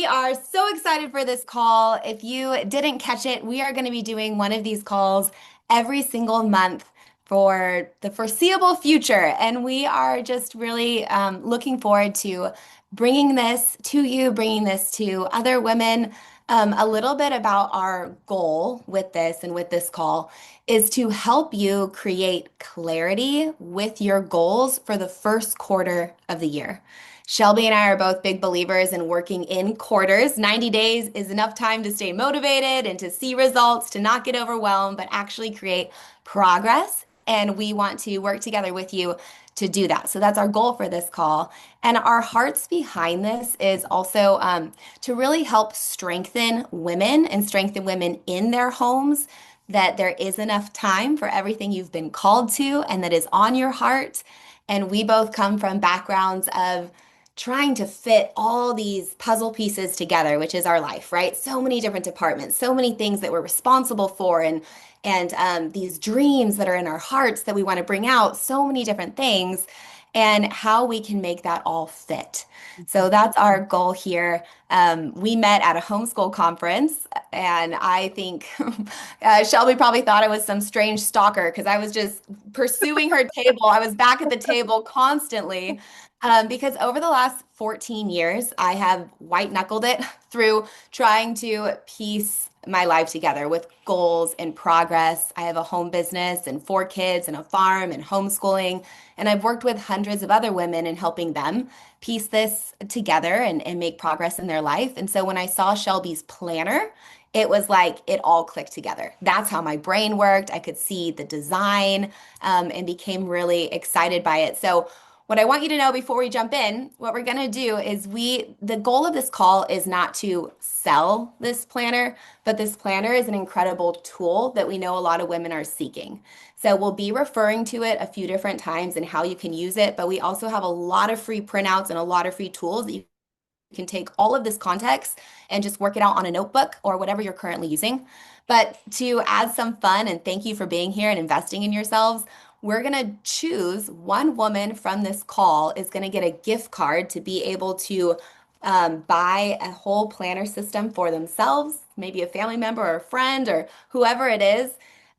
We are so excited for this call. If you didn't catch it, we are going to be doing one of these calls every single month for the foreseeable future. And we are just really looking forward to bringing this to you, bringing this to other women. A little bit about our goal with this and with this call is to help you create clarity with your goals for the first quarter of the year. Shelby and I are both big believers in working in quarters. 90 days is enough time to stay motivated and to see results, to not get overwhelmed, but actually create progress. And we want to work together with you to do that. So that's our goal for this call. And our hearts behind this is also to really help strengthen women and strengthen women in their homes, that there is enough time for everything you've been called to and that is on your heart. And we both come from backgrounds of trying to fit all these puzzle pieces together, which is our life, right? So many different departments, so many things that we're responsible for, and these dreams that are in our hearts that we want to bring out, so many different things, and how we can make that all fit. So that's our goal here. We met at a homeschool conference, and I think Shelby probably thought I was some strange stalker because I was just pursuing her table. I was back at the table constantly. Because over the last 14 years, I have white knuckled it through trying to piece my life together with goals and progress. I have a home business and 4 kids and a farm and homeschooling. And I've worked with hundreds of other women in helping them piece this together and make progress in their life. And so when I saw Shelby's planner, it was like it all clicked together. That's how my brain worked. I could see the design and became really excited by it. So what I want you to know before we jump in, what we're going to do is the goal of this call is not to sell this planner, but this planner is an incredible tool that we know a lot of women are seeking. So we'll be referring to it a few different times and how you can use it, but we also have a lot of free printouts and a lot of free tools that you can take all of this context and just work it out on a notebook or whatever you're currently using. But to add some fun and thank you for being here and investing in yourselves, we're going to choose one woman from this call is going to get a gift card to be able to buy a whole planner system for themselves, maybe a family member or a friend or whoever it is.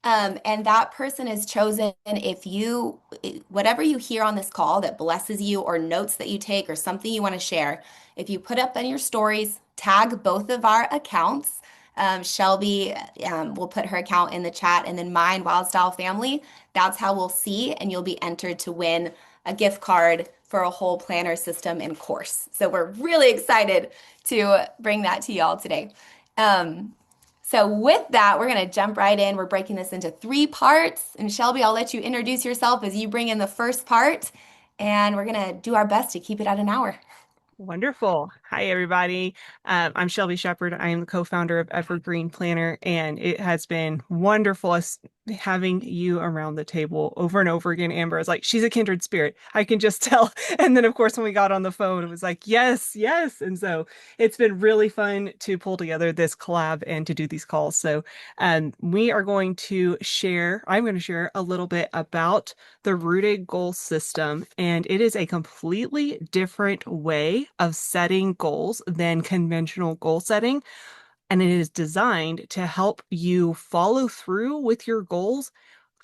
And that person is chosen if whatever you hear on this call that blesses you, or notes that you take, or something you want to share, if you put up on your stories, tag both of our accounts. Shelby will put her account in the chat, and then mine, Wild Style Family. That's how we'll see, and you'll be entered to win a gift card for a whole planner system and course. So we're really excited to bring that to y'all today. So with that, we're going to jump right in. We're breaking this into 3 parts. And Shelby, I'll let you introduce yourself as you bring in the first part. And we're going to do our best to keep it at an hour. Wonderful. Hi, everybody. I'm Shelby Shepherd. I am the co-founder of Evergreen Planner, and it has been wonderful having you around the table over and over again. Amber is like, she's a kindred spirit. I can just tell. And then, of course, when we got on the phone, it was like, yes, yes. And so it's been really fun to pull together this collab and to do these calls. So we are going to I'm going to share a little bit about the rooted goal system, and it is a completely different way of setting goals than conventional goal setting. And it is designed to help you follow through with your goals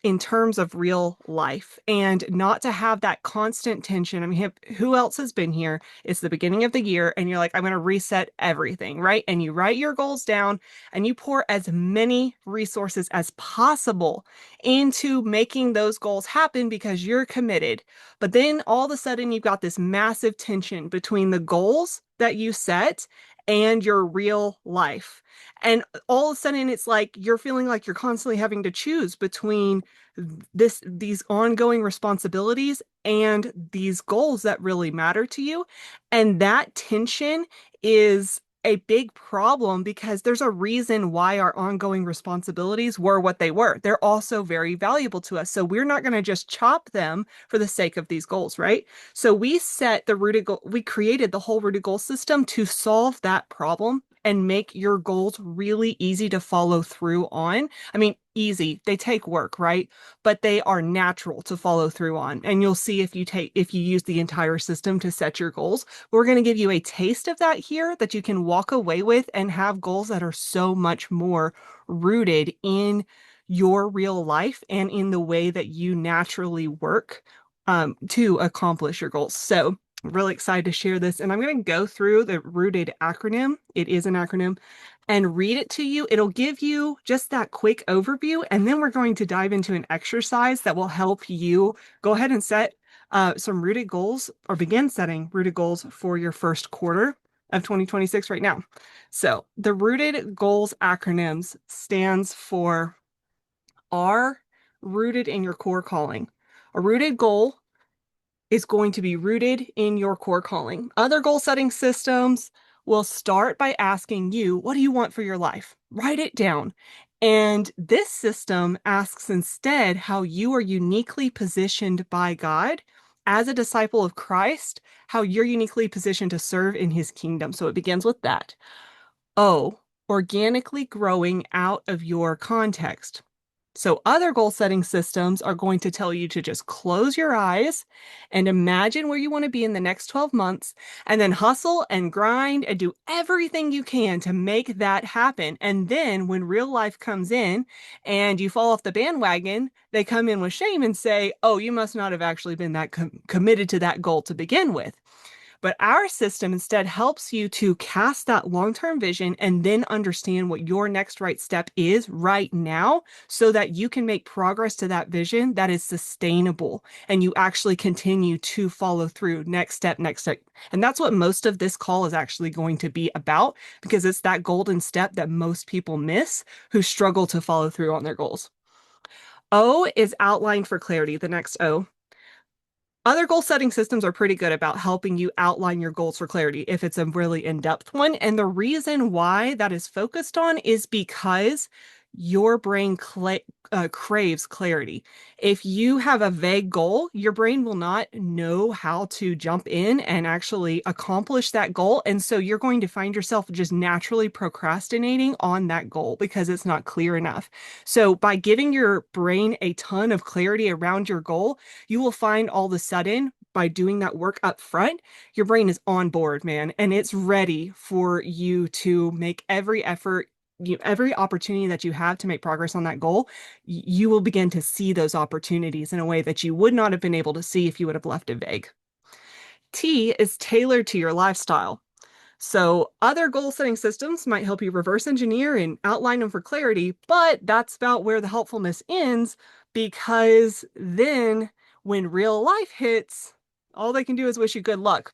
in terms of real life and not to have that constant tension. I mean, who else has been here? It's the beginning of the year and you're like, I'm going to reset everything, right? And you write your goals down and you pour as many resources as possible into making those goals happen because you're committed. But then all of a sudden, you've got this massive tension between the goals that you set and your real life. And all of a sudden, it's like you're feeling like you're constantly having to choose between these ongoing responsibilities and these goals that really matter to you. And that tension is a big problem because there's a reason why our ongoing responsibilities were what they were. They're also very valuable to us. So we're not going to just chop them for the sake of these goals, right? So we created the whole rooted goal system to solve that problem and make your goals really easy to follow through on. I mean, easy, they take work, right? But they are natural to follow through on. And you'll see if you use the entire system to set your goals. We're going to give you a taste of that here that you can walk away with and have goals that are so much more rooted in your real life and in the way that you naturally work to accomplish your goals. So I'm really excited to share this. And I'm going to go through the rooted acronym. It is an acronym and read it to you. It'll give you just that quick overview. And then we're going to dive into an exercise that will help you go ahead and set some rooted goals or begin setting rooted goals for your first quarter of 2026 right now. So the rooted goals acronyms stands for R, rooted in your core calling. A rooted goal is going to be rooted in your core calling. Other goal setting systems will start by asking you, what do you want for your life? Write it down. And this system asks instead how you are uniquely positioned by God as a disciple of Christ, how you're uniquely positioned to serve in his kingdom. So it begins with that. O, organically growing out of your context. So other goal setting systems are going to tell you to just close your eyes and imagine where you want to be in the next 12 months and then hustle and grind and do everything you can to make that happen. And then when real life comes in and you fall off the bandwagon, they come in with shame and say, oh, you must not have actually been that committed to that goal to begin with. But our system instead helps you to cast that long-term vision and then understand what your next right step is right now so that you can make progress to that vision that is sustainable and you actually continue to follow through next step, next step. And that's what most of this call is actually going to be about because it's that golden step that most people miss who struggle to follow through on their goals. O is outlined for clarity, the next O. Other goal setting systems are pretty good about helping you outline your goals for clarity if it's a really in-depth one. And the reason why that is focused on is because your brain craves clarity. If you have a vague goal, your brain will not know how to jump in and actually accomplish that goal. And so you're going to find yourself just naturally procrastinating on that goal because it's not clear enough. So by giving your brain a ton of clarity around your goal, you will find all of a sudden by doing that work up front, your brain is on board, man, and it's ready for you to make every effort. Every opportunity that you have to make progress on that goal, you will begin to see those opportunities in a way that you would not have been able to see if you would have left it vague. T is tailored to your lifestyle. So other goal setting systems might help you reverse engineer and outline them for clarity, but that's about where the helpfulness ends because then when real life hits, all they can do is wish you good luck.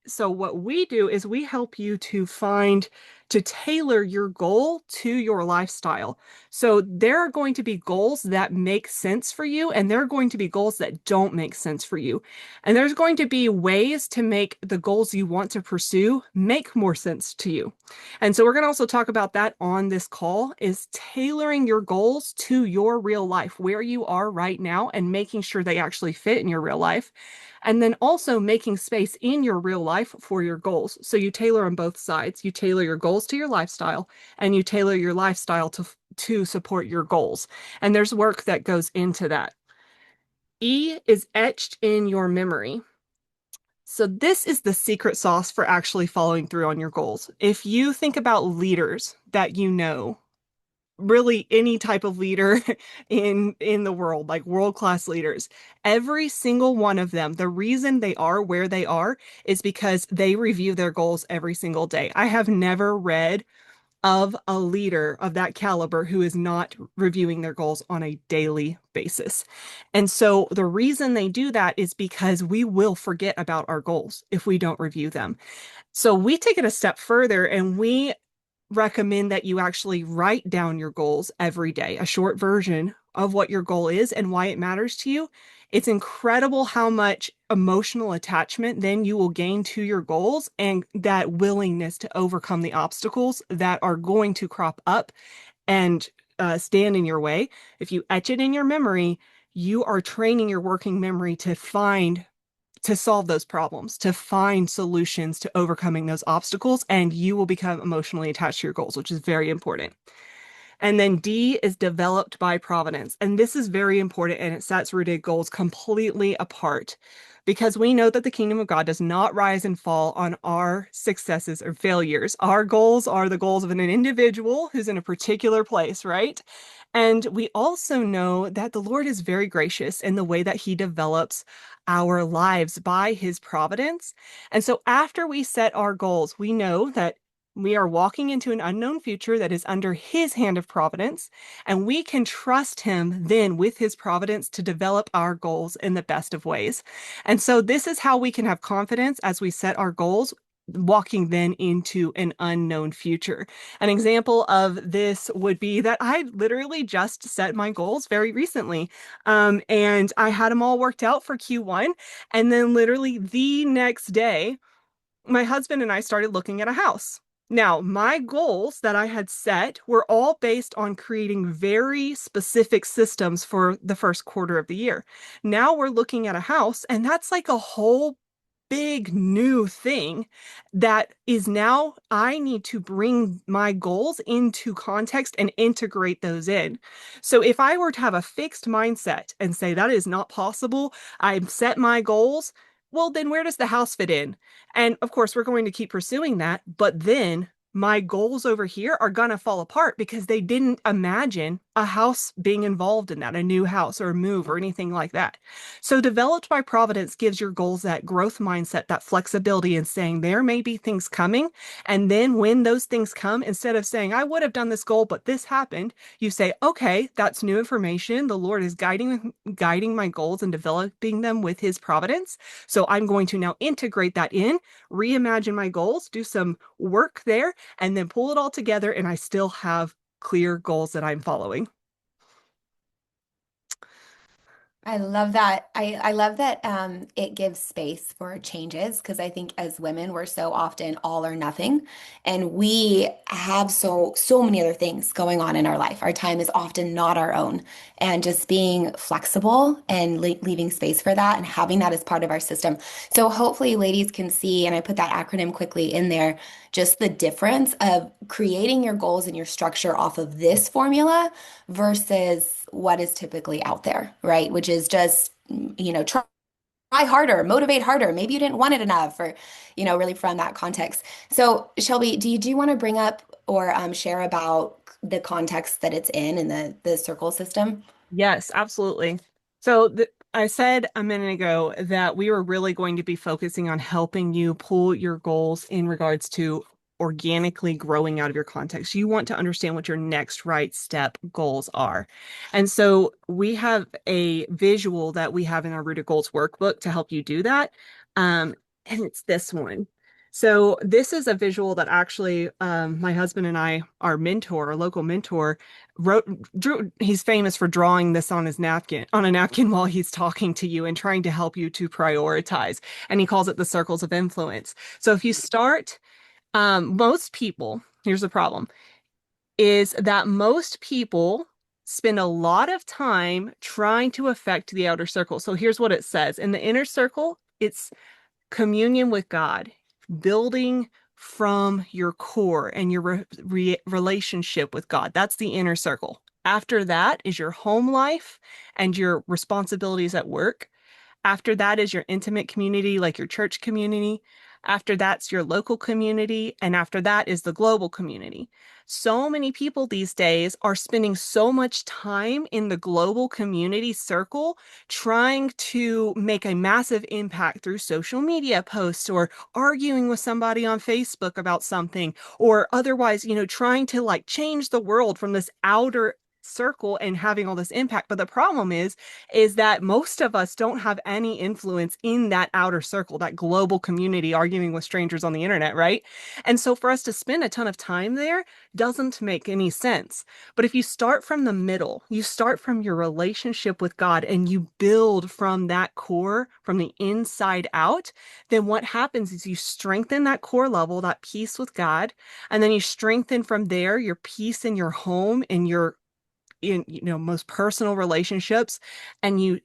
So what we do is we help you to tailor your goal to your lifestyle. So there are going to be goals that make sense for you, and there are going to be goals that don't make sense for you. And there's going to be ways to make the goals you want to pursue make more sense to you. And so we're going to also talk about that on this call is tailoring your goals to your real life, where you are right now, and making sure they actually fit in your real life. And then also making space in your real life for your goals. So you tailor on both sides. You tailor your goals to your lifestyle, and you tailor your lifestyle to support your goals. And there's work that goes into that. E is etched in your memory. So this is the secret sauce for actually following through on your goals. If you think about leaders that you know, really any type of leader in the world, like world-class leaders, every single one of them, the reason they are where they are is because they review their goals every single day. I have never read of a leader of that caliber who is not reviewing their goals on a daily basis. And so the reason they do that is because we will forget about our goals if we don't review them. So we take it a step further and we recommend that you actually write down your goals every day, a short version of what your goal is and why it matters to you. It's incredible how much emotional attachment then you will gain to your goals and that willingness to overcome the obstacles that are going to crop up and stand in your way. If you etch it in your memory, you are training your working memory to find to solve those problems, to find solutions to overcoming those obstacles, and you will become emotionally attached to your goals, which is very important. And then D is developed by providence. And this is very important and it sets rooted goals completely apart because we know that the kingdom of God does not rise and fall on our successes or failures. Our goals are the goals of an individual who's in a particular place, right? And we also know that the Lord is very gracious in the way that he develops our lives by his providence. And so after we set our goals, we know that we are walking into an unknown future that is under his hand of providence, and we can trust him then with his providence to develop our goals in the best of ways. And so, this is how we can have confidence as we set our goals, walking then into an unknown future. An example of this would be that I literally just set my goals very recently. And I had them all worked out for Q1. And then, literally, the next day, my husband and I started looking at a house. Now, my goals that I had set were all based on creating very specific systems for the first quarter of the year. Now we're looking at a house, and that's like a whole big new thing that is now I need to bring my goals into context and integrate those in. So if I were to have a fixed mindset and say that is not possible, I've set my goals, well, then where does the house fit in? And of course, we're going to keep pursuing that, but then my goals over here are going to fall apart because they didn't imagine a house being involved in that, a new house or a move or anything like that. So, developed by Providence gives your goals that growth mindset, that flexibility in saying there may be things coming. And then when those things come, instead of saying, I would have done this goal, but this happened, you say, okay, that's new information. The Lord is guiding my goals and developing them with his providence. So, I'm going to now integrate that in, reimagine my goals, do some work there, and then pull it all together. And I still have clear goals that I'm following. I love that. I love that it gives space for changes because I think as women we're so often all or nothing, and we have so many other things going on in our life. Our time is often not our own, and just being flexible and leaving space for that and having that as part of our system. So hopefully, ladies can see, and I put that acronym quickly in there, just the difference of creating your goals and your structure off of this formula versus what is typically out there, right? Which is just, try harder, motivate harder. Maybe you didn't want it enough, or, really from that context. So, Shelby, do you want to bring up or share about the context that it's in the circle system? Yes, absolutely. So I said a minute ago that we were really going to be focusing on helping you pull your goals in regards to organically growing out of your context. You want to understand what your next right step goals are. And so we have a visual that we have in our Rooted Goals workbook to help you do that. And it's this one. So this is a visual that actually my husband and I, our mentor, our local mentor, wrote drew. He's famous for drawing this on his napkin, on a napkin while he's talking to you and trying to help you to prioritize. And he calls it the circles of influence. So if you start, most people, here's the problem, is that most people spend a lot of time trying to affect the outer circle. So here's what it says. In the inner circle, it's communion with God, building from your core and your relationship with God. That's the inner circle. After that is your home life and your responsibilities at work. After that is your intimate community, like your church community. After that's your local community. And after that is the global community. So many people these days are spending so much time in the global community circle trying to make a massive impact through social media posts or arguing with somebody on Facebook about something or otherwise, trying to like change the world from this outer circle and having all this impact. But the problem is that most of us don't have any influence in that outer circle, that global community arguing with strangers on the internet, right? And so for us to spend a ton of time there doesn't make any sense. But if you start from the middle, you start from your relationship with God and you build from that core, from the inside out, then what happens is you strengthen that core level, that peace with God, and then you strengthen from there your peace in your home and your in most personal relationships, and you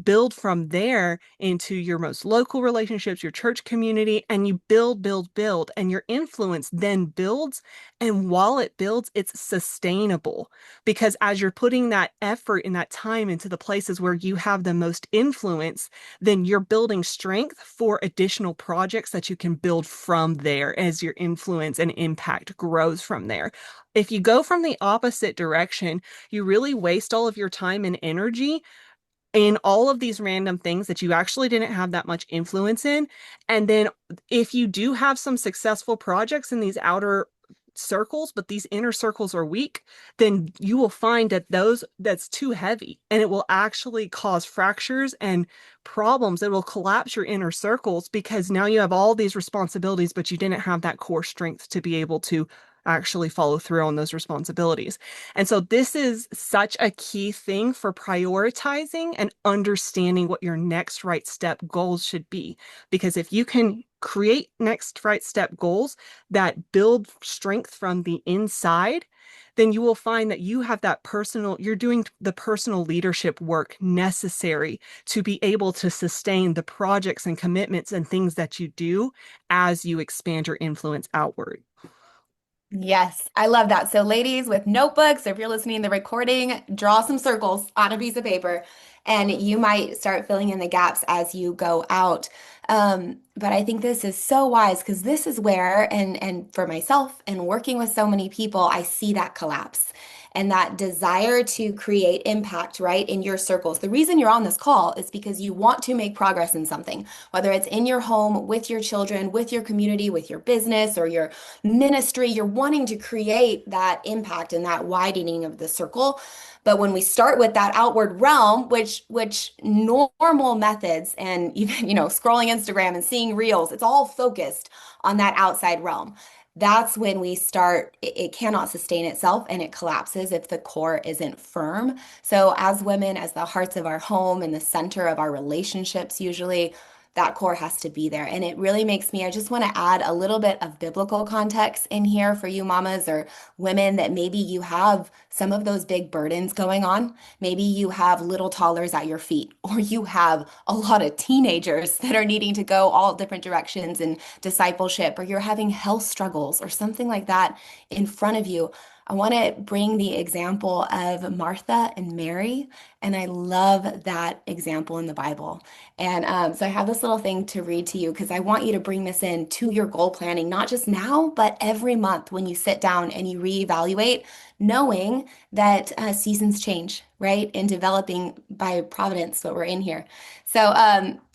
build from there into your most local relationships, your church community, and you build, build, build, and your influence then builds. And while it builds, it's sustainable because as you're putting that effort and that time into the places where you have the most influence, then you're building strength for additional projects that you can build from there as your influence and impact grows from there. If you go from the opposite direction, you really waste all of your time and energy in all of these random things that you actually didn't have that much influence in. And then if you do have some successful projects in these outer circles, but these inner circles are weak, then you will find that that's too heavy and it will actually cause fractures and problems. It will collapse your inner circles because now you have all these responsibilities, but you didn't have that core strength to be able to actually follow through on those responsibilities. And so this is such a key thing for prioritizing and understanding what your next right step goals should be. Because if you can create next right step goals that build strength from the inside, then you will find that you have that personal, you're doing the personal leadership work necessary to be able to sustain the projects and commitments and things that you do as you expand your influence outward. Yes, I love that. So, ladies with notebooks, if you're listening to the recording, draw some circles on a piece of paper and you might start filling in the gaps as you go out. But I think this is so wise because this is where, and for myself and working with so many people, I see that collapse and that desire to create impact, right, in your circles. The reason you're on this call is because you want to make progress in something, whether it's in your home, with your children, with your community, with your business, or your ministry. You're wanting to create that impact and that widening of the circle. But when we start with that outward realm, which normal methods and even, scrolling Instagram and seeing reels, it's all focused on that outside realm. That's when we start, it cannot sustain itself and it collapses if the core isn't firm. So, as women, as the hearts of our home and the center of our relationships, usually that core has to be there. And it really makes me, I just want to add a little bit of biblical context in here for you mamas or women that maybe you have some of those big burdens going on. Maybe you have little toddlers at your feet, or you have a lot of teenagers that are needing to go all different directions in discipleship, or you're having health struggles or something like that in front of you. I want to bring the example of Martha and Mary, and I love that example in the Bible. And so I have this little thing to read to you because I want you to bring this in to your goal planning, not just now, but every month when you sit down and you reevaluate, knowing that seasons change, right? In developing by providence, what we're in here. So,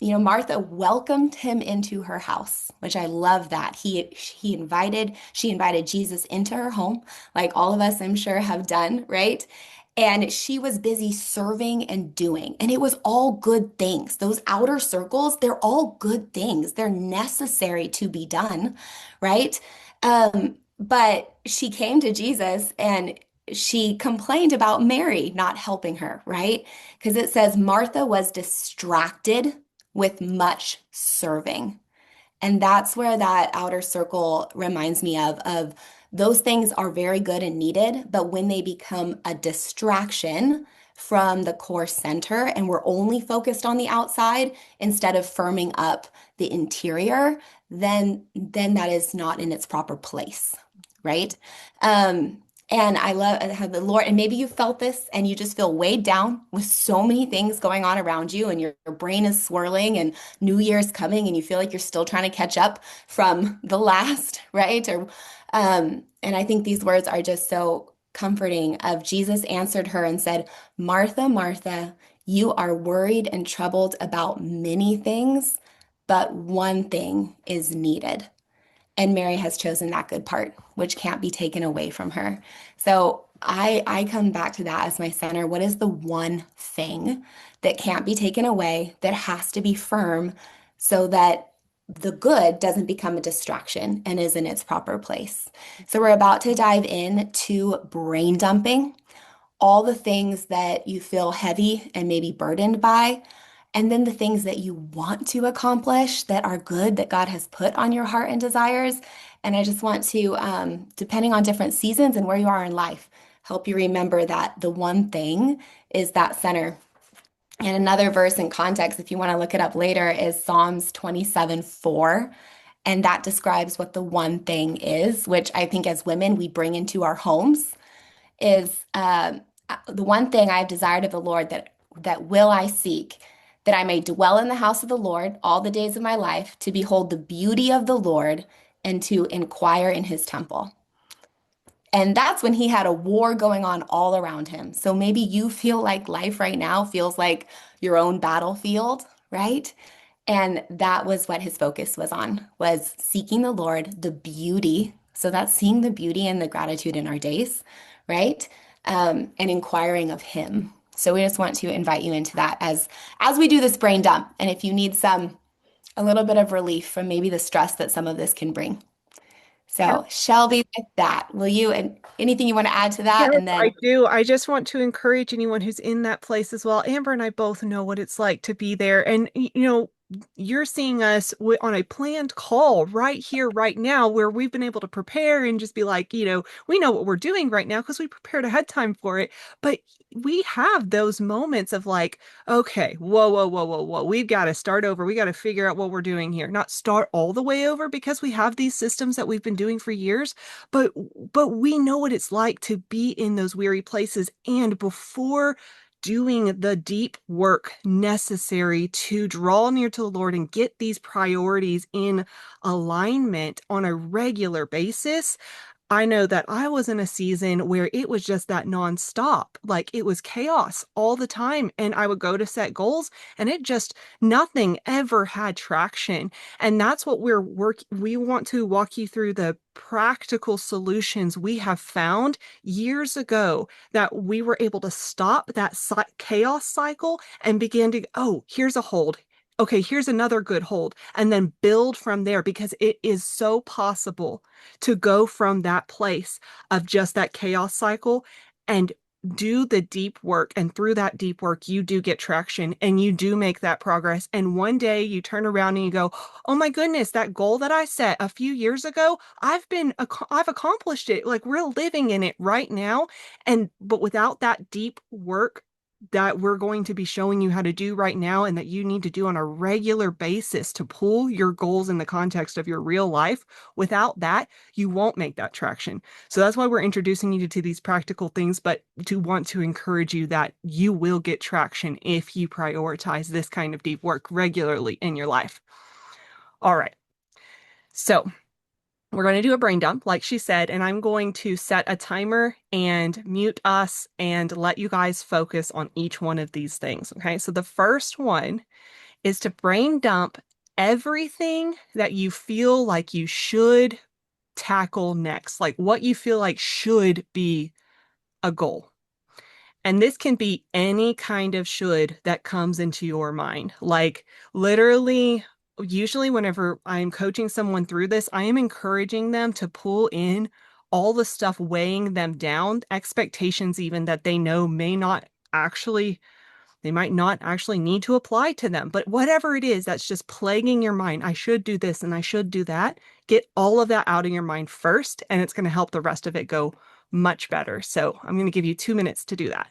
Martha welcomed him into her house, which I love that. She invited Jesus into her home, like all of us, I'm sure, have done, right? And she was busy serving and doing. And it was all good things. Those outer circles, they're all good things. They're necessary to be done, right? But she came to Jesus and she complained about Mary not helping her, right? Because it says Martha was distracted with much serving. And that's where that outer circle reminds me of those things are very good and needed, but when they become a distraction from the core center and we're only focused on the outside instead of firming up the interior, then that is not in its proper place, right? And I love how the Lord, and maybe you felt this and you just feel weighed down with so many things going on around you, and your brain is swirling, and New Year's coming, and you feel like you're still trying to catch up from the last, right? And I think these words are just so comforting of Jesus answered her and said, Martha, Martha, you are worried and troubled about many things, but one thing is needed. And Mary has chosen that good part, which can't be taken away from her. So I come back to that as my center. What is the one thing that can't be taken away, that has to be firm so that the good doesn't become a distraction and is in its proper place? So we're about to dive in to brain dumping, all the things that you feel heavy and maybe burdened by, and then the things that you want to accomplish that are good that God has put on your heart and desires. And I just want to, depending on different seasons and where you are in life, help you remember that the one thing is that center. And another verse in context, if you want to look it up later, is Psalms 27:4. And that describes what the one thing is, which I think as women we bring into our homes is the one thing I have desired of the Lord that will I seek, that I may dwell in the house of the Lord all the days of my life, to behold the beauty of the Lord and to inquire in his temple. And that's when he had a war going on all around him. So maybe you feel like life right now feels like your own battlefield, right? And that was what his focus was on, was seeking the Lord, the beauty. So that's seeing the beauty and the gratitude in our days, right? And inquiring of him. So we just want to invite you into that as we do this brain dump. And if you need a little bit of relief from maybe the stress that some of this can bring. So Shelby, with that, will you and anything you want to add to Yes, that? And I then do. I just want to encourage anyone who's in that place as well. Amber and I both know what it's like to be there. And, you're seeing us on a planned call right here, right now, where we've been able to prepare and just be like, we know what we're doing right now because we prepared ahead time for it. But we have those moments of like, okay, whoa, whoa, whoa, whoa, whoa. We've got to start over. We got to figure out what we're doing here. Not start all the way over because we have these systems that we've been doing for years, but we know what it's like to be in those weary places. And before doing the deep work necessary to draw near to the Lord and get these priorities in alignment on a regular basis, I know that I was in a season where it was just that nonstop. Like it was chaos all the time. And I would go to set goals and nothing ever had traction. And that's what we want to walk you through the practical solutions we have found years ago that we were able to stop that chaos cycle and begin to, oh, here's a hold. Okay, here's another good hold, and then build from there because it is so possible to go from that place of just that chaos cycle and do the deep work. And through that deep work, you do get traction and you do make that progress. And one day you turn around and you go, oh my goodness, that goal that I set a few years ago, I've accomplished it. Like we're living in it right now. But without that deep work, that we're going to be showing you how to do right now and that you need to do on a regular basis to pull your goals in the context of your real life. Without that, you won't make that traction. So that's why we're introducing you to these practical things, but to want to encourage you that you will get traction if you prioritize this kind of deep work regularly in your life. All right. So we're going to do a brain dump, like she said, and I'm going to set a timer and mute us and let you guys focus on each one of these things. Okay. So the first one is to brain dump everything that you feel like you should tackle next, like what you feel like should be a goal. And this can be any kind of should that comes into your mind. Like literally, usually whenever I'm coaching someone through this, I am encouraging them to pull in all the stuff weighing them down, expectations even that actually they might not actually need to apply to them, but whatever it is that's just plaguing your mind, I should do this and I should do that. Get all of that out of your mind first, and it's going to help the rest of it go much better. So I'm going to give you 2 minutes to do that.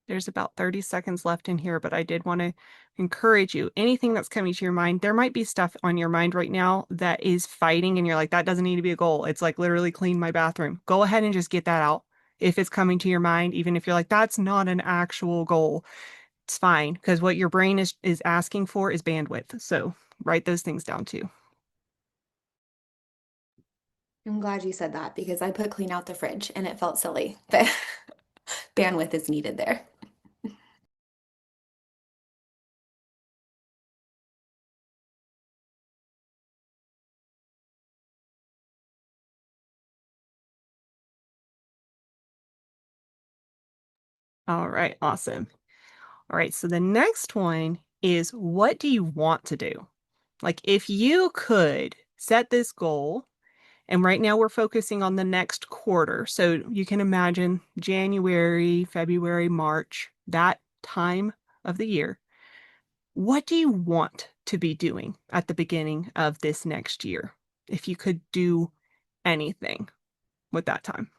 There's about 30 seconds left in here, but I did want to encourage you. Anything that's coming to your mind, there might be stuff on your mind right now that is fighting, and you're like, that doesn't need to be a goal. It's like literally clean my bathroom. Go ahead and just get that out. If it's coming to your mind, even if you're like, that's not an actual goal, it's fine because what your brain is asking for is bandwidth. So write those things down too. I'm glad you said that because I put clean out the fridge and it felt silly, but bandwidth is needed there. All right, awesome. All right, so the next one is what do you want to do? Like if you could set this goal, and right now we're focusing on the next quarter. So you can imagine January, February, March, that time of the year. What do you want to be doing at the beginning of this next year? If you could do anything with that time.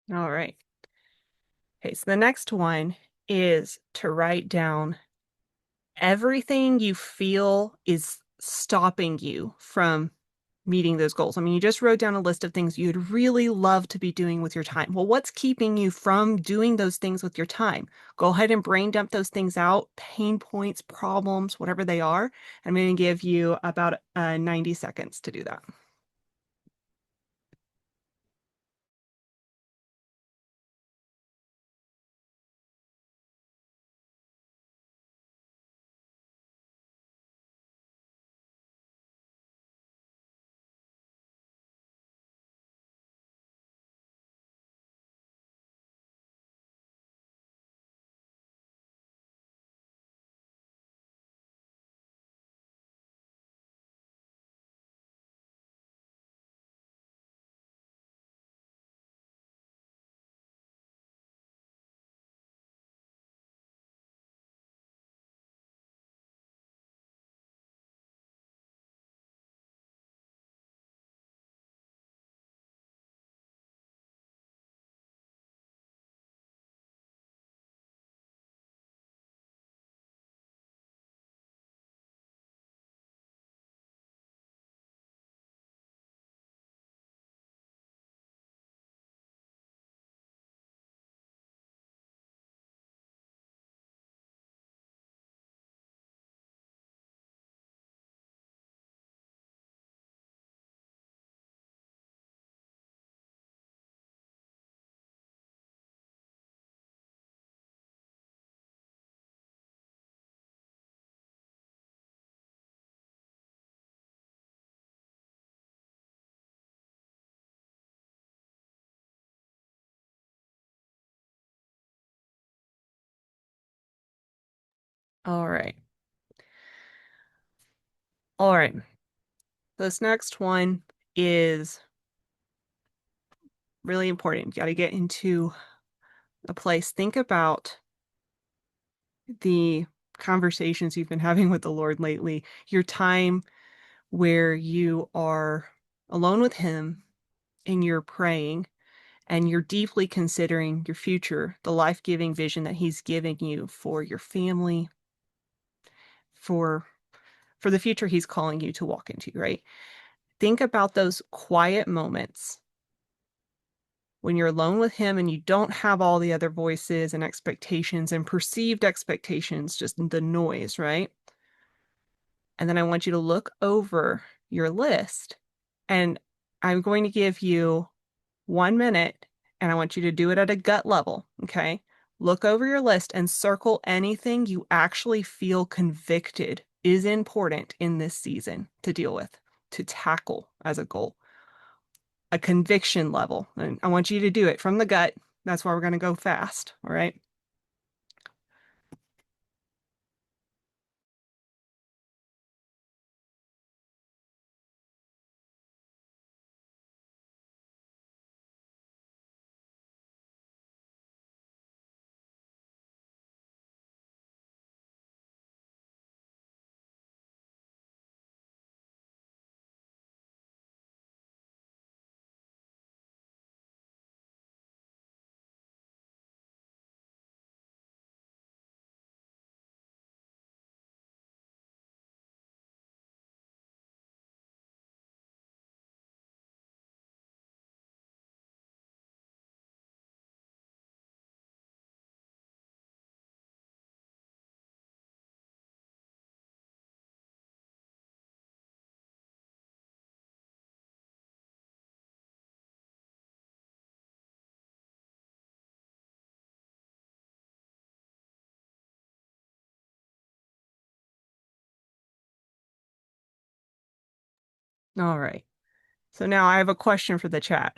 All right. Okay, so the next one is to write down everything you feel is stopping you from meeting those goals. I mean, you just wrote down a list of things you'd really love to be doing with your time. Well, what's keeping you from doing those things with your time? Go ahead and brain dump those things out, pain points, problems, whatever they are. I'm going to give you about 90 seconds to do that. All right. All right. This next one is really important. You got to get into a place. Think about the conversations you've been having with the Lord lately, your time where you are alone with Him and you're praying and you're deeply considering your future, the life-giving vision that He's giving you for your family, for for the future he's calling you to walk into, right? Think about those quiet moments when you're alone with him and you don't have all the other voices and expectations and perceived expectations, just the noise, right? And then I want you to look over your list, and I'm going to give you 1 minute, and I want you to do it at a gut level, okay? Look over your list and circle anything you actually feel convicted is important in this season to deal with, to tackle as a goal, a conviction level. And I want you to do it from the gut. That's why we're going to go fast, all right? All right. So now I have a question for the chat.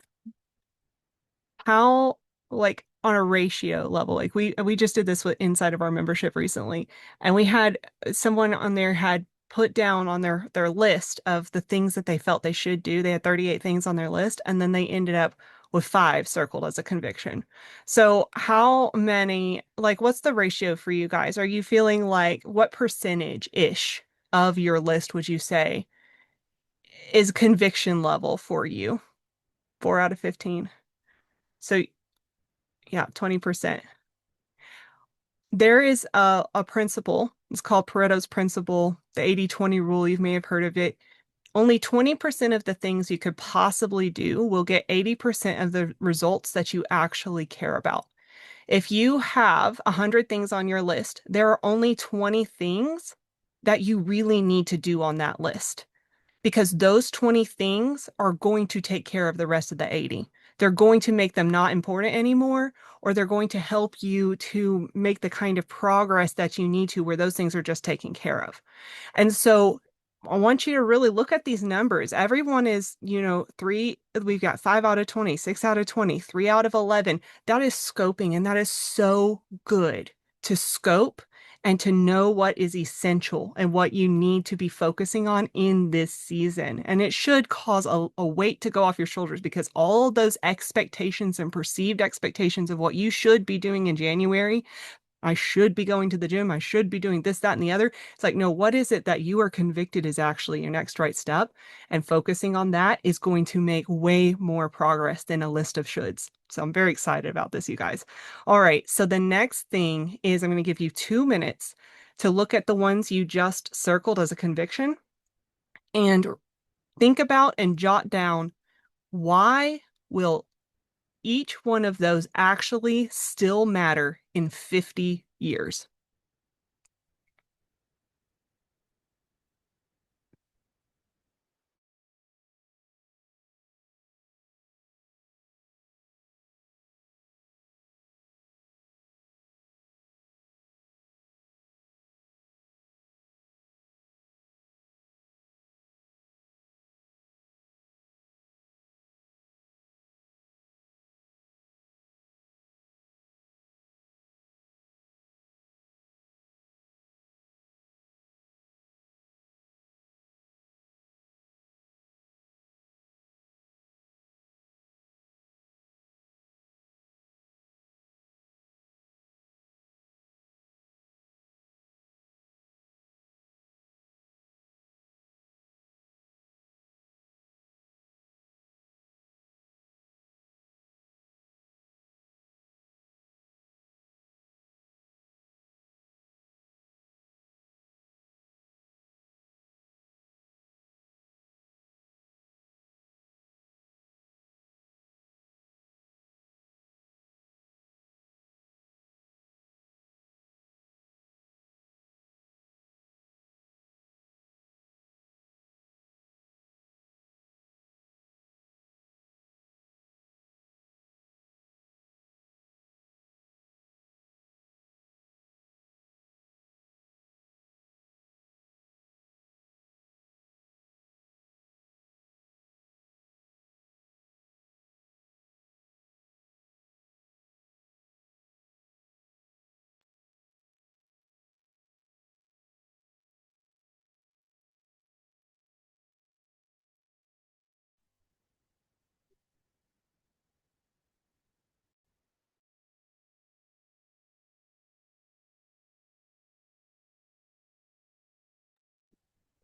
How, like, on a ratio level, like we just did this with inside of our membership recently, and we had someone on there had put down on their list of the things that they felt they should do. They had 38 things on their list, and then they ended up with 5 circled as a conviction. So how many, like, what's the ratio for you guys? Are you feeling like what percentage ish of your list would you say is conviction level for you? 4 out of 15. So yeah, 20%. There is a principle. It's called Pareto's principle, the 80-20 rule. You may have heard of it. Only 20% of the things you could possibly do will get 80% of the results that you actually care about. If you have 100 things on your list, there are only 20 things that you really need to do on that list, because those 20 things are going to take care of the rest of the 80. They're going to make them not important anymore, or they're going to help you to make the kind of progress that you need to where those things are just taken care of. And so I want you to really look at these numbers. Everyone is, we've got 5 out of 20, 6 out of 20, 3 out of 11. That is scoping, and that is so good to scope and to know what is essential and what you need to be focusing on in this season. And it should cause a weight to go off your shoulders, because all those expectations and perceived expectations of what you should be doing in January, I should be going to the gym, I should be doing this, that, and the other. It's like, no, what is it that you are convicted is actually your next right step? And focusing on that is going to make way more progress than a list of shoulds. So I'm very excited about this, you guys. All right. So the next thing is I'm going to give you 2 minutes to look at the ones you just circled as a conviction and think about and jot down, why will each one of those actually still matter in 50 years?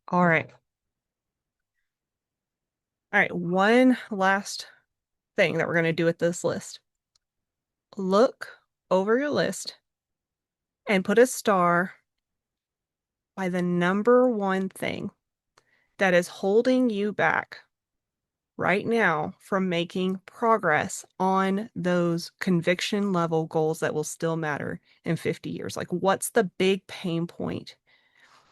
All right. All right. One last thing that we're going to do with this list. Look over your list and put a star by the number one thing that is holding you back right now from making progress on those conviction level goals that will still matter in 50 years. Like, what's the big pain point?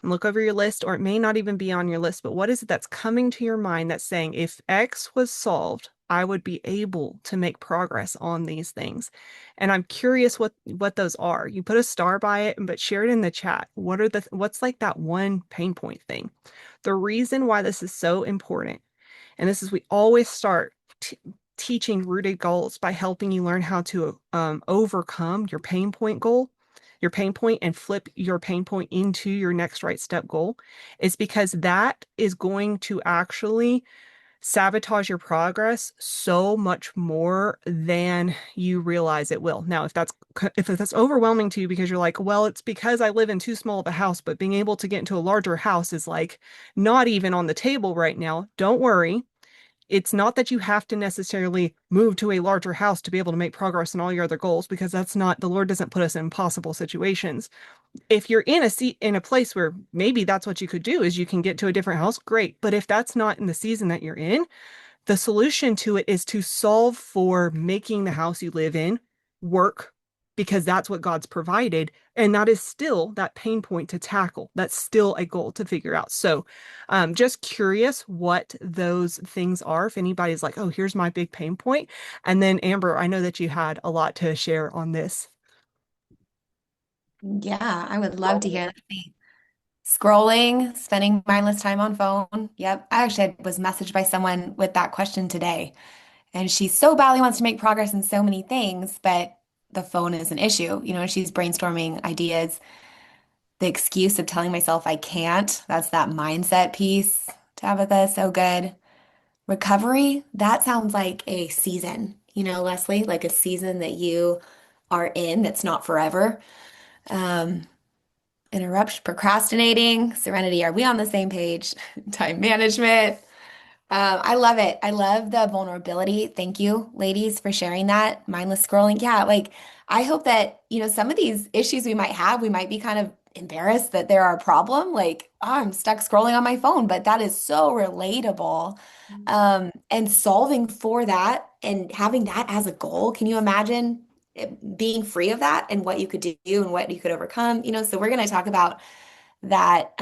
And look over your list, or it may not even be on your list, but what is it that's coming to your mind that's saying, if X was solved, I would be able to make progress on these things. And I'm curious what those are. You put a star by it, but share it in the chat. What's like that one pain point thing? The reason why this is so important, and this is we always start teaching rooted goals by helping you learn how to overcome your pain point goal, your pain point, and flip your pain point into your next right step goal, is because that is going to actually sabotage your progress so much more than you realize it will. Now, if that's overwhelming to you because you're like, well, it's because I live in too small of a house, but being able to get into a larger house is like not even on the table right now. Don't worry. It's not that you have to necessarily move to a larger house to be able to make progress in all your other goals, because that's not, the Lord doesn't put us in impossible situations. If you're in a place where maybe that's what you could do is you can get to a different house, great. But if that's not in the season that you're in, the solution to it is to solve for making the house you live in work, because that's what God's provided. And that is still that pain point to tackle. That's still a goal to figure out. So, just curious what those things are. If anybody's like, oh, here's my big pain point. And then, Amber, I know that you had a lot to share on this. Yeah, I would love to hear. Let's see. Scrolling, spending mindless time on phone. Yep. I actually was messaged by someone with that question today. And she so badly wants to make progress in so many things, but the phone is an issue. She's brainstorming ideas. The excuse of telling myself I can't, that's that mindset piece. Tabitha, so good. Recovery, that sounds like a season, Leslie, like a season that you are in that's not forever. Um, Interrupt, procrastinating, serenity. Are we on the same page? Time management. I love it. I love the vulnerability. Thank you, ladies, for sharing that. Mindless scrolling. Yeah, like I hope that, some of these issues we might have, we might be kind of embarrassed that they're our problem. Like, oh, I'm stuck scrolling on my phone, but that is so relatable. And solving for that and having that as a goal. Can you imagine being free of that and what you could do and what you could overcome? So we're going to talk about that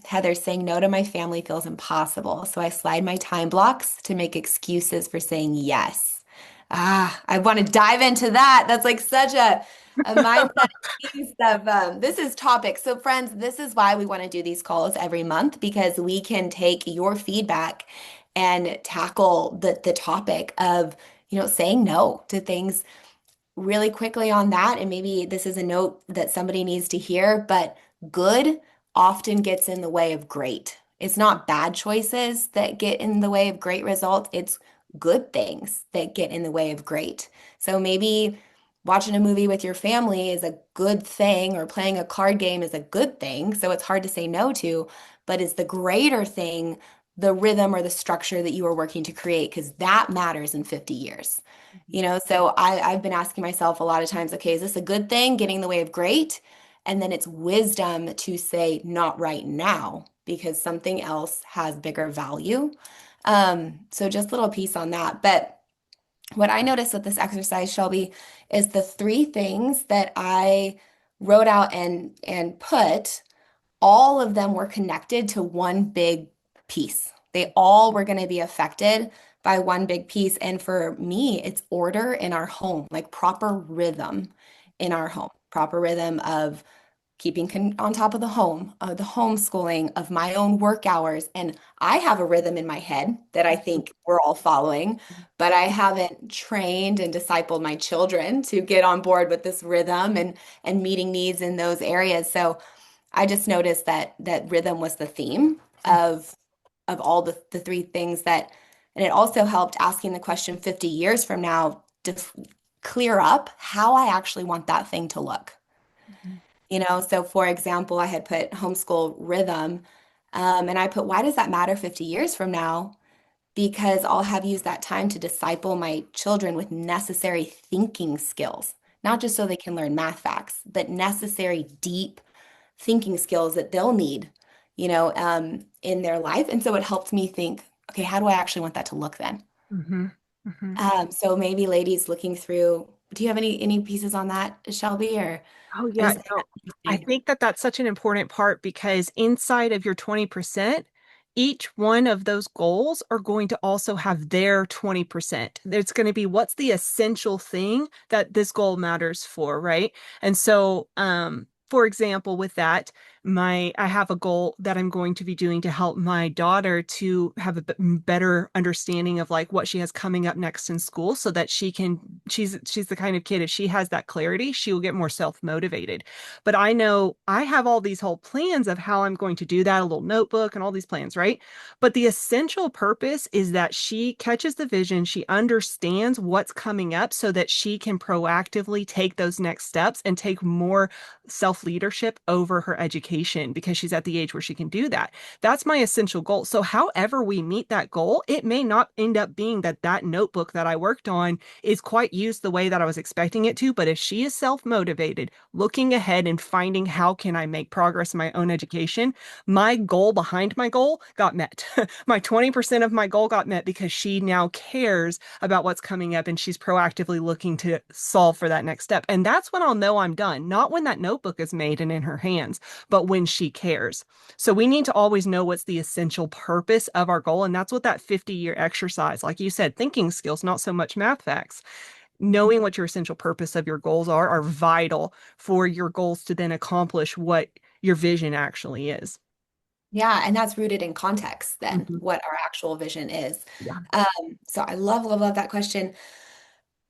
Heather saying no to my family feels impossible. So I slide my time blocks to make excuses for saying yes. I want to dive into that. That's like such a mindset piece of this is topic. So friends, this is why we want to do these calls every month because we can take your feedback and tackle the topic of, saying no to things really quickly on that, and maybe this is a note that somebody needs to hear, but good often gets in the way of great. It's not bad choices that get in the way of great results, it's good things that get in the way of great. So maybe watching a movie with your family is a good thing, or playing a card game is a good thing, so it's hard to say no to, but is the greater thing the rhythm or the structure that you are working to create? Because that matters in 50 years. So I've been asking myself a lot of times, okay, is this a good thing getting in the way of great? And then it's wisdom to say, not right now, because something else has bigger value. So just a little piece on that. But what I noticed with this exercise, Shelby, is the three things that I wrote out and put, all of them were connected to one big piece. They all were going to be affected by one big piece. And for me, it's order in our home, like proper rhythm in our home, proper rhythm of keeping on top of the home, the homeschooling, of my own work hours. And I have a rhythm in my head that I think we're all following, but I haven't trained and discipled my children to get on board with this rhythm and meeting needs in those areas. So I just noticed that rhythm was the theme of all the three things that, and it also helped asking the question 50 years from now to clear up how I actually want that thing to look. So for example, I had put homeschool rhythm. And I put, why does that matter 50 years from now? Because I'll have used that time to disciple my children with necessary thinking skills, not just so they can learn math facts, but necessary deep thinking skills that they'll need, in their life. And so it helped me think, okay, how do I actually want that to look then? Hmm. Hmm. So maybe ladies looking through, do you have any pieces on that, Shelby? Or Oh, I yeah. just think No, that's I interesting. think that that's such an important part because inside of your 20%, each one of those goals are going to also have their 20%. There's going to be what's the essential thing that this goal matters for, right? And so, for example, with that, I have a goal that I'm going to be doing to help my daughter to have a better understanding of like what she has coming up next in school so that she's the kind of kid if she has that clarity, she will get more self-motivated. But I know I have all these whole plans of how I'm going to do that, a little notebook and all these plans, right? But the essential purpose is that she catches the vision, she understands what's coming up so that she can proactively take those next steps and take more self-leadership over her education because she's at the age where she can do that. That's my essential goal. So however we meet that goal, it may not end up being that notebook that I worked on is quite used the way that I was expecting it to, but if she is self-motivated, looking ahead and finding how can I make progress in my own education, my goal behind my goal got met. My 20% of my goal got met because she now cares about what's coming up and she's proactively looking to solve for that next step. And that's when I'll know I'm done, not when that notebook is made and in her hands, but when she cares. So we need to always know what's the essential purpose of our goal. And that's what that 50-year exercise, like you said, thinking skills, not so much math facts. Knowing what your essential purpose of your goals are vital for your goals to then accomplish what your vision actually is. Yeah, and that's rooted in context then, Mhm. what our actual vision is. Yeah. Um, so I love, love, love that question.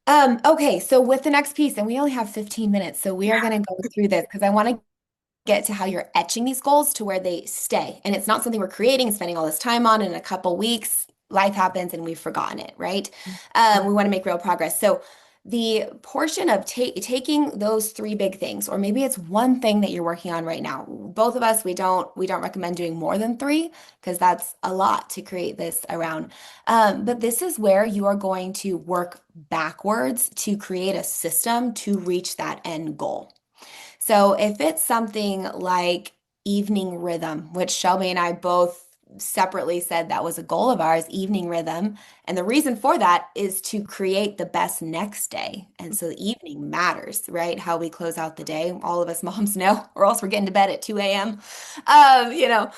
Okay, so with the next piece, and we only have 15 minutes, so we are going to go through this because I want to get to how you're etching these goals to where they stay. And it's not something we're creating and spending all this time on. In a couple weeks, life happens and we've forgotten it, right? We want to make real progress. So the portion of taking those three big things, or maybe it's one thing that you're working on right now. Both of us, we don't recommend doing more than three because that's a lot to create this around. But this is where you are going to work backwards to create a system to reach that end goal. So if it's something like evening rhythm, which Shelby and I both separately said that was a goal of ours, evening rhythm. And the reason for that is to create the best next day. And so the evening matters, right? How we close out the day. All of us moms know, or else we're getting to bed at 2 a.m. Um, you know,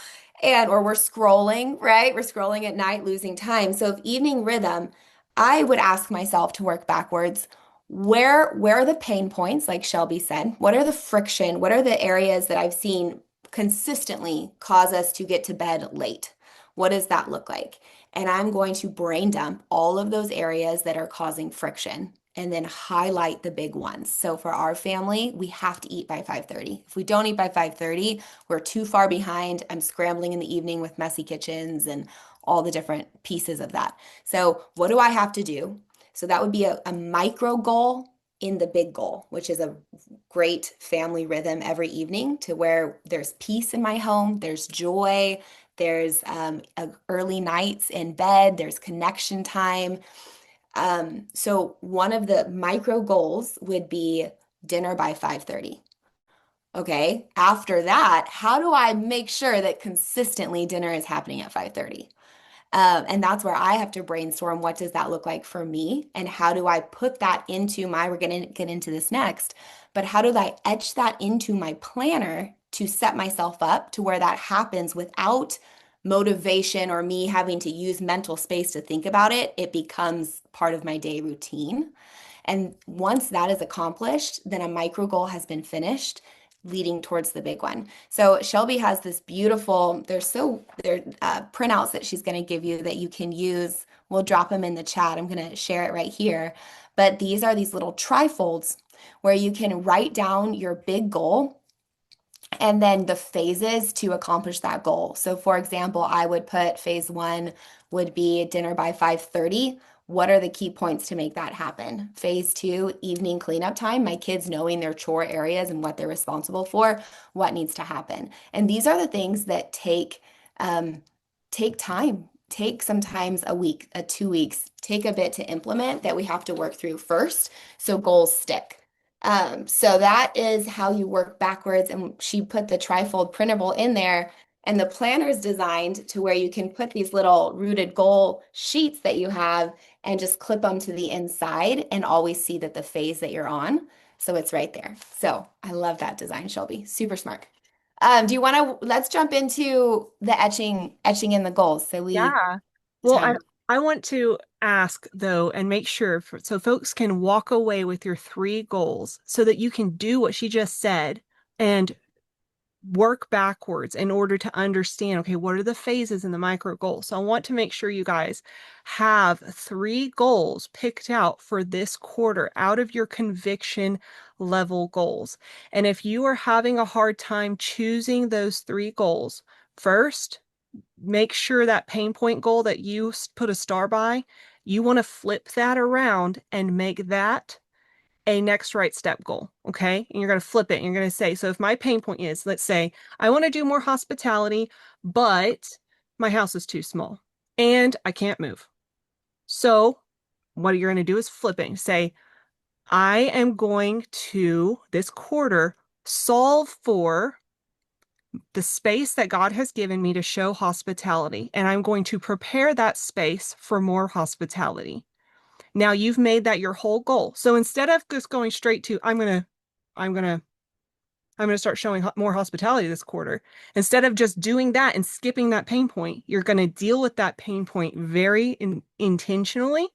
or we're scrolling, right? We're scrolling at night, losing time. So if evening rhythm, I would ask myself to work backwards. Where are the pain points, like Shelby said? What are the friction? What are the areas that I've seen consistently cause us to get to bed late? What does that look like? And I'm going to brain dump all of those areas that are causing friction and then highlight the big ones. So for our family, we have to eat by 5:30. If we don't eat by 5:30, we're too far behind. I'm scrambling in the evening with messy kitchens and all the different pieces of that. So what do I have to do? So that would be a micro goal in the big goal, which is a great family rhythm every evening to where there's peace in my home, there's joy, there's early nights in bed, there's connection time. So one of the micro goals would be dinner by 5:30. Okay. After that, how do I make sure that consistently dinner is happening at 5:30? And that's where I have to brainstorm what does that look like for me and how do I put that into we're going to get into this next, but how do I etch that into my planner to set myself up to where that happens without motivation or me having to use mental space to think about it? It becomes part of my day routine. And once that is accomplished, then a micro goal has been finished, leading towards the big one. So Shelby has this beautiful, they're printouts that she's going to give you that you can use. We'll drop them in the chat. I'm going to share it right here. But these are these little trifolds where you can write down your big goal and then the phases to accomplish that goal. So for example, I would put phase one would be dinner by 5:30. What are the key points to make that happen? Phase two, evening cleanup time, my kids knowing their chore areas and what they're responsible for, what needs to happen. And these are the things that take um, take time. Take sometimes a week, 2 weeks, take a bit to implement that we have to work through first so goals stick. So that is how you work backwards. And she put the trifold printable in there. And the planner is designed to where you can put these little rooted goal sheets that you have and just clip them to the inside and always see that the phase that you're on. So it's right there. So I love that design, Shelby. Super smart. Do you want to let's jump into the etching in the goals so we Yeah. Well, time. I want to ask though, and make sure so folks can walk away with your three goals so that you can do what she just said and work backwards in order to understand, okay, what are the phases in the micro goals? So I want to make sure you guys have three goals picked out for this quarter out of your conviction level goals. And if you are having a hard time choosing those three goals, first, make sure that pain point goal that you put a star by, you want to flip that around and make that a next right step goal. Okay. And you're going to flip it and you're going to say, so if my pain point is, let's say, I want to do more hospitality, but my house is too small and I can't move. So what you're going to do is flip it and say, I am going to this quarter solve for the space that God has given me to show hospitality, and I'm going to prepare that space for more hospitality. Now you've made that your whole goal. So instead of just going straight to, I'm gonna, I'm gonna start showing more hospitality this quarter. Instead of just doing that and skipping that pain point, you're gonna deal with that pain point very intentionally,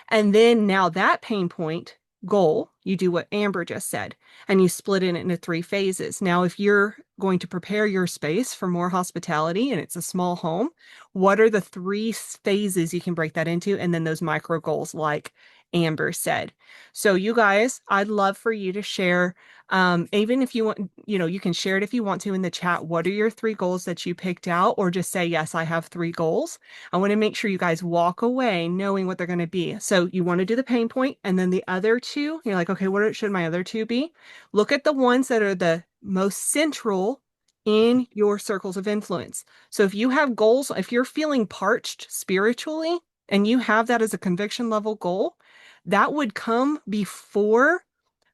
and then now that pain point goal, you do what Amber just said, and you split it into three phases. Now, if you're going to prepare your space for more hospitality and it's a small home, what are the three phases you can break that into? And then those micro goals, like Amber said. So, you guys, I'd love for you to share. Even if you want, you can share it if you want to in the chat. What are your three goals that you picked out? Or just say, yes, I have three goals. I want to make sure you guys walk away knowing what they're going to be. So you want to do the pain point, and then the other two, you're like, okay, what should my other two be? Look at the ones that are the most central in your circles of influence. So if you have goals, if you're feeling parched spiritually and you have that as a conviction level goal, that would come before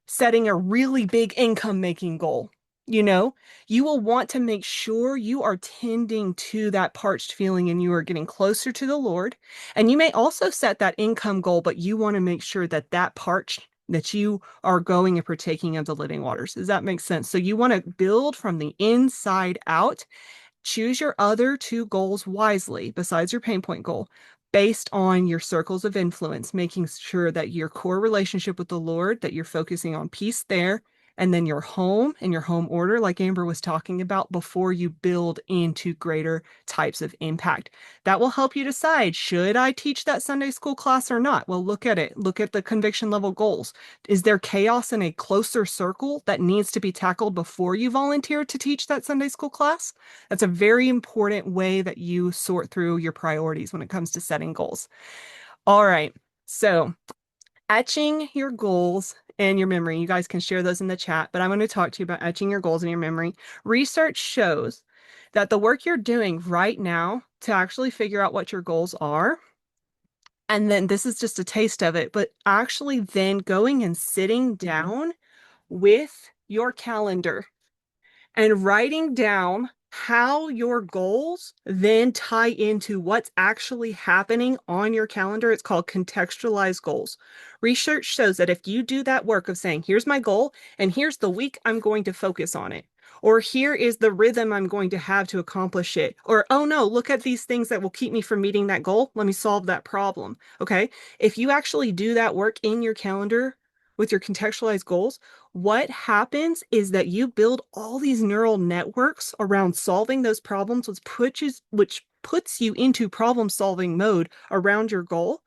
setting a really big income making goal. You know, you will want to make sure you are tending to that parched feeling and you are getting closer to the Lord. And you may also set that income goal, but you want to make sure that that parched, that you are going and partaking of the living waters. Does that make sense? So you want to build from the inside out. Choose your other two goals wisely besides your pain point goal based on your circles of influence, making sure that your core relationship with the Lord, that you're focusing on peace there, and then your home and your home order, like Amber was talking about, before you build into greater types of impact. That will help you decide, should I teach that Sunday school class or not? Well, look at it. Look at the conviction level goals. Is there chaos in a closer circle that needs to be tackled before you volunteer to teach that Sunday school class? That's a very important way that you sort through your priorities when it comes to setting goals. All right. So, etching your goals and your memory. You guys can share those in the chat, but I'm going to talk to you about etching your goals and your memory. Research shows that the work you're doing right now to actually figure out what your goals are, and then this is just a taste of it, but actually then going and sitting down with your calendar and writing down how your goals then tie into what's actually happening on your calendar. It's called contextualized goals. Research shows that if you do that work of saying, here's my goal, and here's the week I'm going to focus on it, or here is the rhythm I'm going to have to accomplish it, or oh no, look at these things that will keep me from meeting that goal. Let me solve that problem. Okay. If you actually do that work in your calendar with your contextualized goals, what happens is that you build all these neural networks around solving those problems, which puts you into problem solving mode around your goal.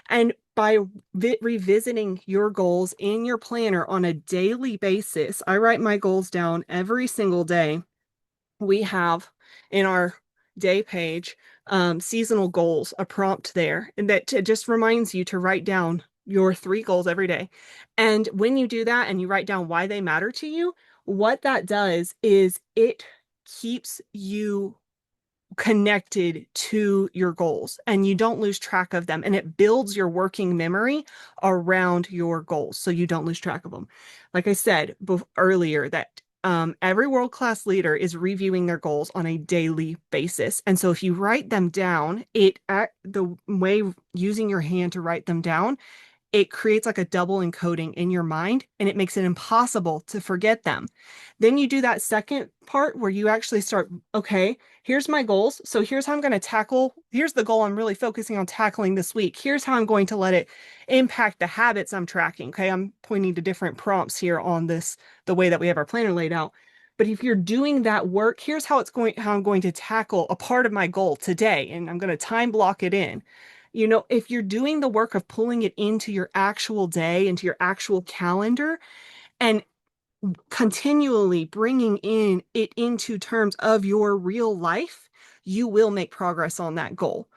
And by revisiting your goals in your planner on a daily basis, I write my goals down every single day. We have in our day page seasonal goals, a prompt there, and that just reminds you to write down your three goals every day. And when you do that and you write down why they matter to you, what that does is it keeps you connected to your goals and you don't lose track of them. And it builds your working memory around your goals so you don't lose track of them. Like I said earlier, that every world-class leader is reviewing their goals on a daily basis. And so if you write them down, the way using your hand to write them down, it creates like a double encoding in your mind and it makes it impossible to forget them. Then you do that second part where you actually start, okay, here's my goals. So here's how I'm going to tackle, here's the goal I'm really focusing on tackling this week. Here's how I'm going to let it impact the habits I'm tracking. Okay, I'm pointing to different prompts here on this, the way that we have our planner laid out. But if you're doing that work, here's how I'm going to tackle a part of my goal today, and I'm going to time block it in. If you're doing the work of pulling it into your actual day, into your actual calendar, and continually bringing it into terms of your real life, you will make progress on that goal.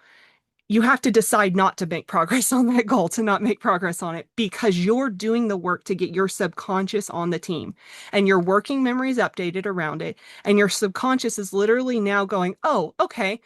You have to decide not to make progress on that goal, to not make progress on it, because you're doing the work to get your subconscious on the team and your working memory is updated around it. And your subconscious is literally now going, oh, okay,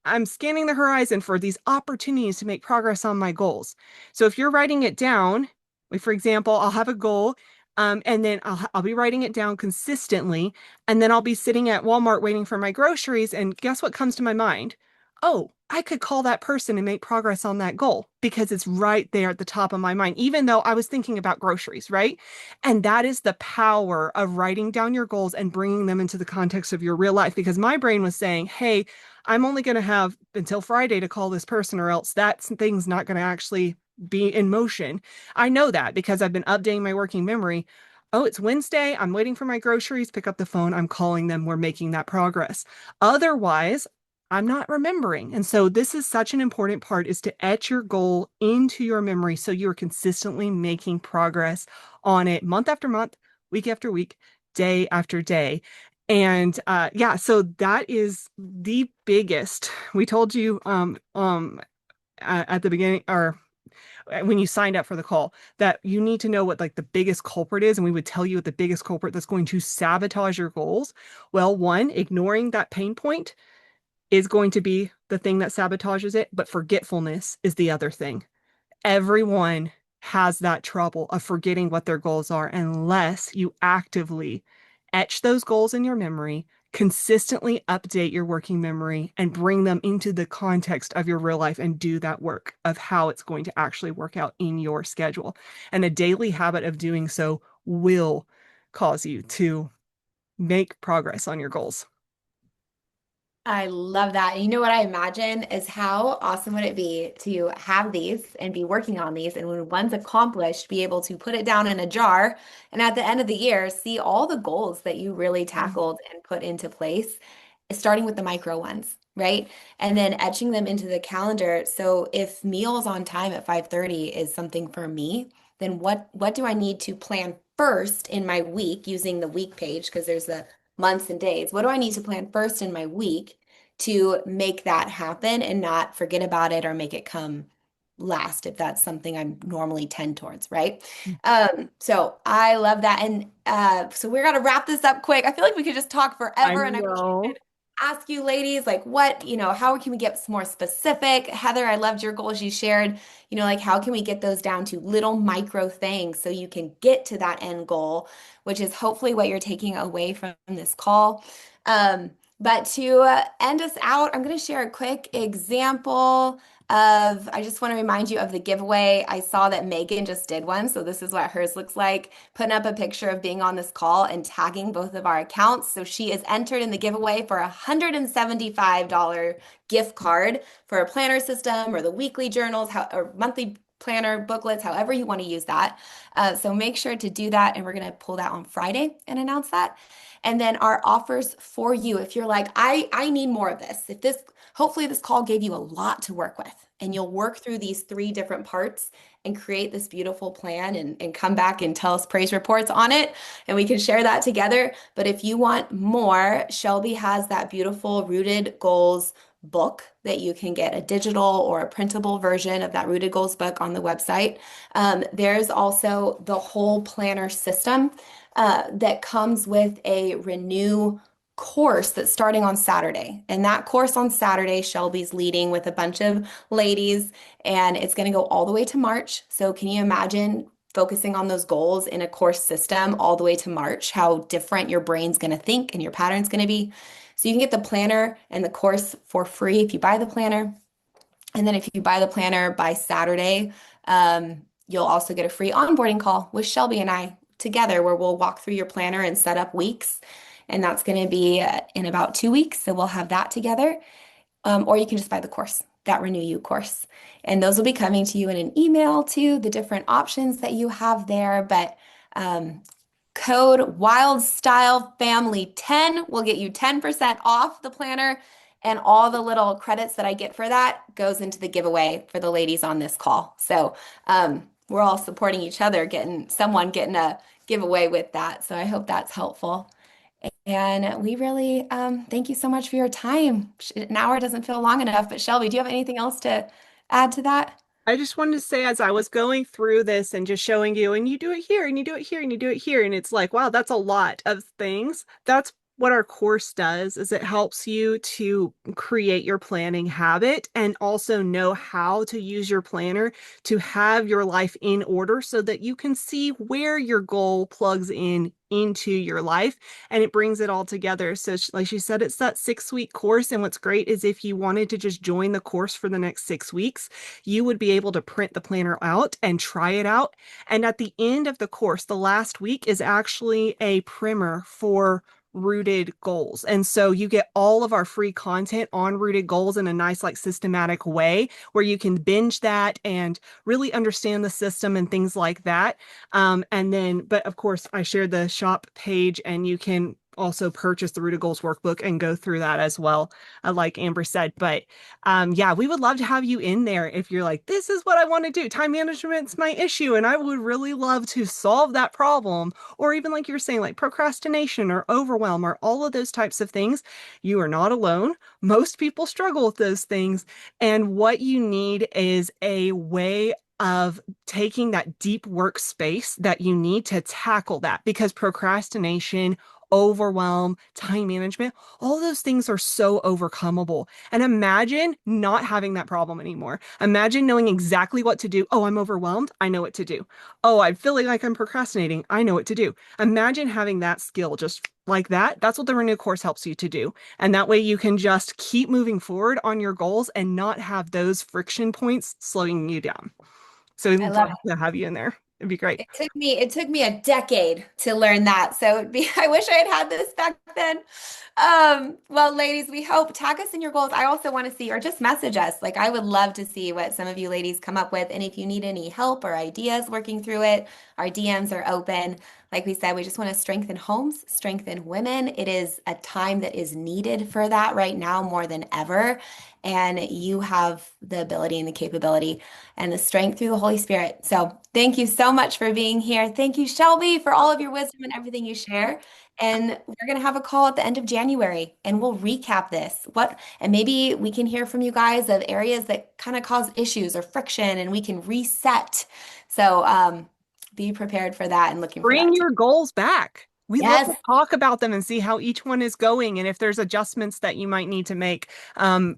I'm scanning the horizon for these opportunities to make progress on my goals. So if you're writing it down, like for example, I'll have a goal, and then I'll be writing it down consistently, and then I'll be sitting at Walmart waiting for my groceries, and guess what comes to my mind? Oh, I could call that person and make progress on that goal because it's right there at the top of my mind, even though I was thinking about groceries, right? And that is the power of writing down your goals and bringing them into the context of your real life. Because my brain was saying, hey, I'm only going to have until Friday to call this person, or else that thing's not going to actually be in motion. I know that because I've been updating my working memory. Oh, it's Wednesday. I'm waiting for my groceries. Pick up the phone. I'm calling them. We're making that progress. Otherwise, I'm not remembering. And so this is such an important part, is to etch your goal into your memory so you're consistently making progress on it month after month, week after week, day after day. And yeah, so that is the biggest. We told you at the beginning, or when you signed up for the call, that you need to know what like the biggest culprit is, and we would tell you what the biggest culprit that's going to sabotage your goals. Well, one, ignoring that pain point is going to be the thing that sabotages it, but forgetfulness is the other thing. Everyone has that trouble of forgetting what their goals are unless you actively etch those goals in your memory, consistently update your working memory, and bring them into the context of your real life and do that work of how it's going to actually work out in your schedule. And a daily habit of doing so will cause you to make progress on your goals. I love that. And you know what I imagine is how awesome would it be to have these and be working on these, and when one's accomplished, be able to put it down in a jar and at the end of the year see all the goals that you really tackled and put into place, starting with the micro ones, right? And then etching them into the calendar. So if meals on time at 5:30 is something for me, then what do I need to plan first in my week using the week page, because there's the months and days. What do I need to plan first in my week to make that happen and not forget about it or make it come last if that's something I'm normally tend towards, right? So I love that. And so we're gonna wrap this up quick. I feel like we could just talk I forever, and I wish I know. could ask you ladies, like what, how can we get more specific? Heather, I loved your goals you shared. Like how can we get those down to little micro things so you can get to that end goal, which is hopefully what you're taking away from this call. But to end us out, I'm going to share a quick example I just want to remind you of the giveaway. I saw that Megan just did one, so this is what hers looks like, putting up a picture of being on this call and tagging both of our accounts. So she is entered in the giveaway for a $175 gift card for a planner system or the weekly journals, or monthly planner booklets, however you want to use that. So make sure to do that, and we're going to pull that on Friday and announce that. And then our offers for you, if you're like, I need more of this. If this, hopefully this call gave you a lot to work with, and you'll work through these three different parts and create this beautiful plan, and come back and tell us praise reports on it, and we can share that together. But if you want more, Shelby has that beautiful Rooted Goals book that you can get, a digital or a printable version of that Rooted Goals book on the website. There's also the whole planner system that comes with a renew course that's starting on Saturday. And that course on Saturday, Shelby's leading with a bunch of ladies, and it's going to go all the way to March. So, can you imagine focusing on those goals in a course system all the way to March? How different your brain's going to think and your pattern's going to be. So, you can get the planner and the course for free if you buy the planner. And then if you buy the planner by Saturday, you'll also get a free onboarding call with Shelby and I together where we'll walk through your planner and set up weeks. And that's going to be in about 2 weeks. So we'll have that together. Or you can just buy the course, that Renew You course. And those will be coming to you in an email too, the different options that you have there. But um, code Wild Style Family 10 will get you 10% off the planner. And all the little credits that I get for that goes into the giveaway for the ladies on this call. So we're all supporting each other, getting a giveaway with that. So I hope that's helpful. And we really thank you so much for your time. An hour doesn't feel long enough, but Shelby, do you have anything else to add to that? I just wanted to say, as I was going through this and just showing you, and you do it here, and you do it here, and you do it here, and it's like, wow, that's a lot of things. That's what our course does, is it helps you to create your planning habit and also know how to use your planner to have your life in order so that you can see where your goal plugs in into your life and it brings it all together. So like she said, it's that 6 week course. And what's great is if you wanted to just join the course for the next 6 weeks, you would be able to print the planner out and try it out. And at the end of the course, the last week is actually a primer for rooted goals. And so you get all of our free content on rooted goals in a nice, like systematic way where you can binge that and really understand the system and things like that. But of course, I shared the shop page and you can also purchase the Rooted Goals workbook and go through that as well, like Amber said. But yeah, we would love to have you in there if you're like, this is what I want to do. Time management's my issue, and I would really love to solve that problem. Or even like you're saying, like procrastination or overwhelm or all of those types of things. You are not alone. Most people struggle with those things. And what you need is a way of taking that deep work space that you need to tackle that because procrastination, overwhelm, time management, all those things are so overcomable. And imagine not having that problem anymore. Imagine knowing exactly what to do. Oh, I'm overwhelmed. I know what to do. Oh, I'm feeling like I'm procrastinating. I know what to do. Imagine having that skill just like that. That's what the Renew course helps you to do. And that way you can just keep moving forward on your goals and not have those friction points slowing you down. So I we'd love love to have you in there. It'd be great. it took me a decade to learn that. So I wish I had had this back then. Well, ladies, we hope tag us in your goals. I also want to see, or just message us. Like I would love to see what some of you ladies come up with. And if you need any help or ideas working through it, our DMs are open. Like we said, we just want to strengthen homes, strengthen women. It is a time that is needed for that right now more than ever. And you have the ability and the capability and the strength through the Holy Spirit. So thank you so much for being here. Thank you, Shelby, for all of your wisdom and everything you share. And we're going to have a call at the end of January and we'll recap this. And maybe we can hear from you guys of areas that kind of cause issues or friction and we can reset. So be prepared for that and looking for Bring that too. your goals back. We love to Yes. talk about them and see how each one is going. And if there's adjustments that you might need to make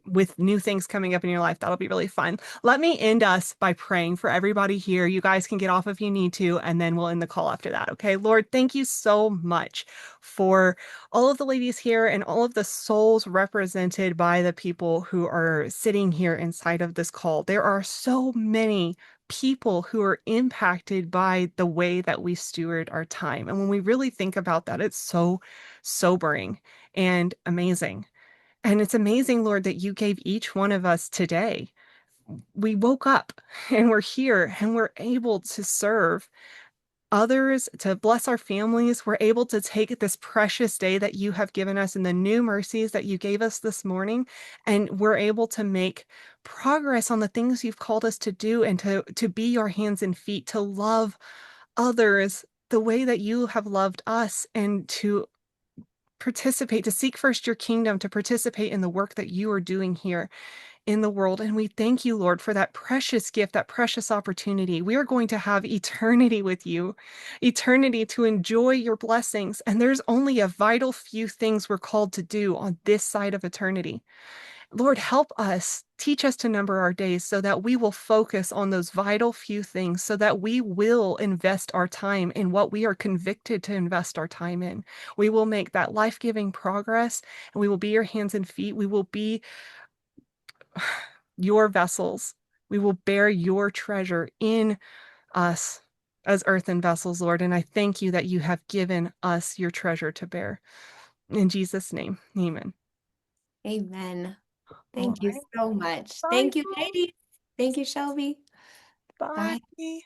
with new things coming up in your life, that'll be really fun. Let me end us by praying for everybody here. You guys can get off if you need to, and then we'll end the call after that. Okay, Lord, thank you so much for all of the ladies here and all of the souls represented by the people who are sitting here inside of this call. There are so many people who are impacted by the way that we steward our time. And when we really think about that, it's so sobering and amazing. And it's amazing, Lord, that you gave each one of us today. We woke up and we're here and we're able to serve others, to bless our families. We're able to take this precious day that you have given us and the new mercies that you gave us this morning, and we're able to make progress on the things you've called us to do and to be your hands and feet, to love others the way that you have loved us, and to participate, to seek first your kingdom, to participate in the work that you are doing here in the world. And we thank you, Lord, for that precious gift, that precious opportunity. We are going to have eternity with you, eternity to enjoy your blessings. And there's only a vital few things we're called to do on this side of eternity. Lord, help us, teach us to number our days so that we will focus on those vital few things, so that we will invest our time in what we are convicted to invest our time in. We will make that life-giving progress, and we will be your hands and feet. We will be your vessels. We will bear your treasure in us as earthen vessels, Lord. And I thank you that you have given us your treasure to bear. In Jesus' name, amen. Amen. All Thank you right. so much. Bye. Thank you, ladies. Thank you, Shelby. Bye. Bye.